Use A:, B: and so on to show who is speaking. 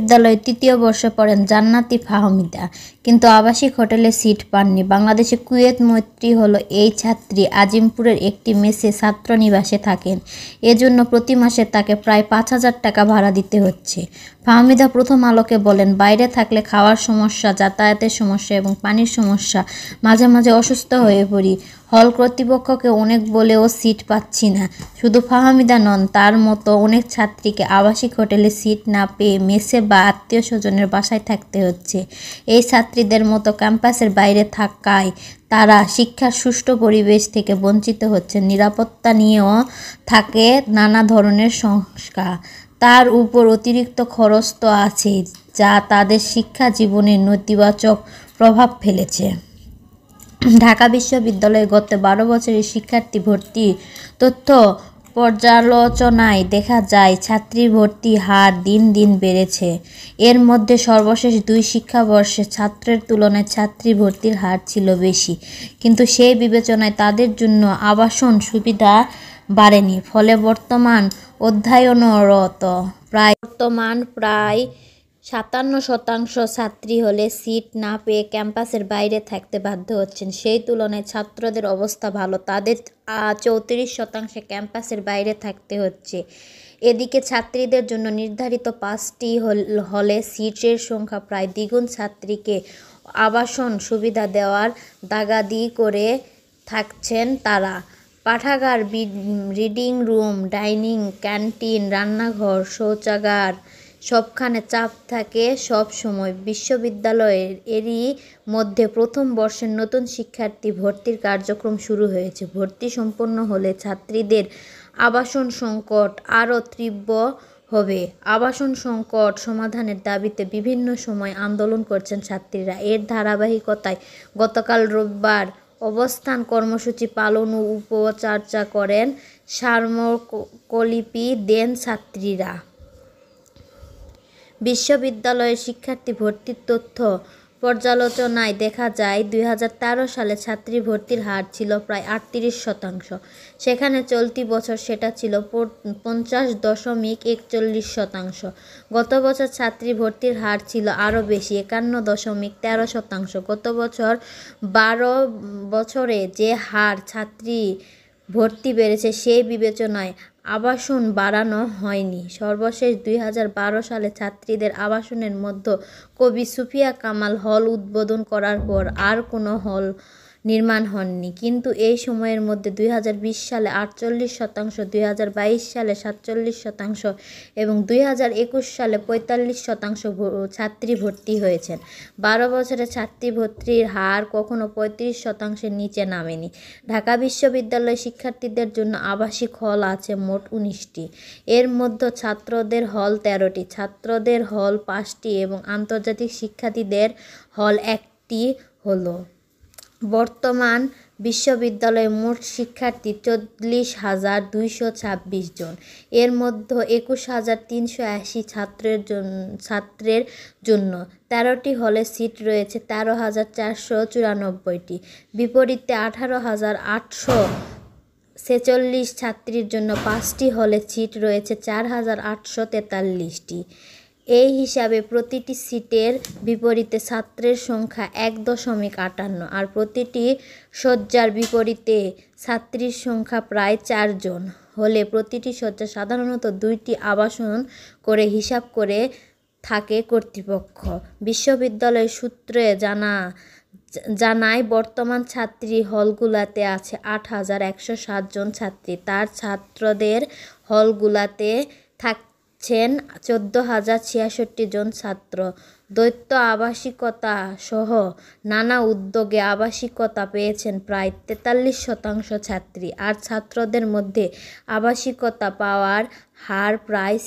A: বিশ্ববিদ্যালয়ে তৃতীয় বর্ষে পড়েন জান্নাতি ফাহমিদা, কিন্তু আবাসিক হোটেলে সিট পাননি। বাংলাদেশে কুয়েত মৈত্রী হলো এই ছাত্রী আজিমপুরের একটি মেসে ছাত্রনিবাসে থাকেন। এজন্য প্রতি মাসে তাকে প্রায় 5,000 টাকা ভাড়া দিতে হচ্ছে। ফাহমিদা প্রথম আলোকে বলেন, বাইরে থাকলে খাওয়ার সমস্যা, যাতায়াতের সমস্যা এবং পানির সমস্যা, মাঝে মাঝে অসুস্থ হয়ে পড়ি। হল কর্তৃপক্ষকে অনেক বলেও সিট পাচ্ছি না। শুধু ফাহমিদা নন, তার মতো অনেক ছাত্রীকে আবাসিক হোটেলে সিট না পেয়ে মেসে বা আত্মীয় স্বজনের বাসায় থাকতে হচ্ছে। এই ছাত্রীদের মতো ক্যাম্পাসের বাইরে থাকায় তারা শিক্ষার সুষ্ঠু পরিবেশ থেকে বঞ্চিত হচ্ছে। নিরাপত্তা নিয়েও থাকে নানা ধরনের সংস্কার। তার উপর অতিরিক্ত খরচ তো আছেই, যা তাদের শিক্ষা জীবনে নেতিবাচক প্রভাব ফেলেছে। ঢাকা বিশ্ববিদ্যালয়ে গত 12 বছরের শিক্ষার্থী ভর্তির তথ্য পর্যালোচনায় দেখা যায়, ছাত্রী ভর্তির হার দিন দিন বেড়েছে। এর মধ্যে সর্বশেষ 2 শিক্ষাবর্ষে ছাত্রের তুলনায় ছাত্রী ভর্তির হার ছিল বেশি, কিন্তু সেই বিবেচনায় তাদের জন্য আবাসন সুবিধা বাড়েনি। ফলে বর্তমান অধ্যয়নরত প্রায় 57% ছাত্রী হলে সিট না পেয়ে ক্যাম্পাসের বাইরে থাকতে বাধ্য হচ্ছেন। সেই তুলনায় ছাত্রদের অবস্থা ভালো, তাদের 34% ক্যাম্পাসের বাইরে থাকতে হচ্ছে। এদিকে ছাত্রীদের জন্য নির্ধারিত 5টি হলে সিটের সংখ্যা প্রায় দ্বিগুণ। ছাত্রীকে আবাসন সুবিধা দেওয়ার দাগাদি করে থাকছেন তারা। পাঠাগার, রিডিং রুম, ডাইনিং, ক্যান্টিন, রান্নাঘর, শৌচাগার সবখানে চাপ থাকে সব সময়। বিশ্ববিদ্যালয়ের এরই মধ্যে প্রথম বর্ষের নতুন শিক্ষার্থী ভর্তির কার্যক্রম শুরু হয়েছে। ভর্তি সম্পন্ন হলে ছাত্রীদের আবাসন সংকট আরও তীব্র হবে। আবাসন সংকট সমাধানের দাবিতে বিভিন্ন সময় আন্দোলন করছেন ছাত্রীরা। এর ধারাবাহিকতায় গতকাল রোববার অবস্থান কর্মসূচি পালন ও উপচর্চা করেন স্মারকলিপি দেন ছাত্রীরা। বিশ্ববিদ্যালয়ের শিক্ষার্থী ভর্তির তথ্য পর্যালোচনায় দেখা যায়, 2013 সালে ছাত্রী ভর্তির হার ছিল প্রায় 38%। সেখানে চলতি বছর সেটা ছিল 50.41%। গত বছর ছাত্রী ভর্তির হার ছিল আরও বেশি, 51.13%। গত বছর 12 বছরে যে হার ছাত্রী ভর্তি বেড়েছে সেই বিবেচনায় আবাসন বাড়ানো হয়নি। সর্বশেষ 2012 সালে ছাত্রীদের আবাসনের মধ্যে কবি সুফিয়া কামাল হল উদ্বোধন করার পর আর কোনো হল নির্মাণ হয়নি। কিন্তু এই সময়ের মধ্যে 2020 সালে 48%, 2022 সালে 47% এবং 2021 সালে 45% ছাত্রী ভর্তি হয়েছেন। 12 বছরে ছাত্রী ভর্তির হার কখনো 35%-এর নিচে নামেনি। ঢাকা বিশ্ববিদ্যালয়ের শিক্ষার্থীদের জন্য আবাসিক হল আছে মোট 19টি। এর মধ্যে ছাত্রদের হল 13টি, ছাত্রদের হল 5টি এবং আন্তর্জাতিক শিক্ষার্থীদের হল 1টি হলো। বর্তমান বিশ্ববিদ্যালয়ে মোট শিক্ষার্থী 40,226 জন। এর মধ্যে 21,380 ছাত্রের জন্য 13টি হলে সিট রয়েছে 13,494টি। বিপরীতে 18,846 ছাত্রীর জন্য 5টি হলে সিট রয়েছে 4,843টি। এই হিসাবে প্রতিটি সিটের বিপরীতে ছাত্রের সংখ্যা 1.58 আর প্রতিটি শয্যার বিপরীতে ছাত্রীর সংখ্যা প্রায় 4 জন হলে প্রতিটি শয্যা সাধারণত 2টি আবাসন করে হিসাব করে থাকে কর্তৃপক্ষ। বিশ্ববিদ্যালয় সূত্রে জানায় বর্তমান ছাত্রী হলগুলোতে আছে 8,107 জন ছাত্রী। তার ছাত্রদের হলগুলোতে থাকছেন 14,066 জন ছাত্র। দ্বৈত আবাসিকতা সহ নানা উদ্যোগে আবাসিকতা পেয়েছেন প্রায় 43% ছাত্রী। আর ছাত্রদের মধ্যে আবাসিকতা পাওয়ার হার প্রায়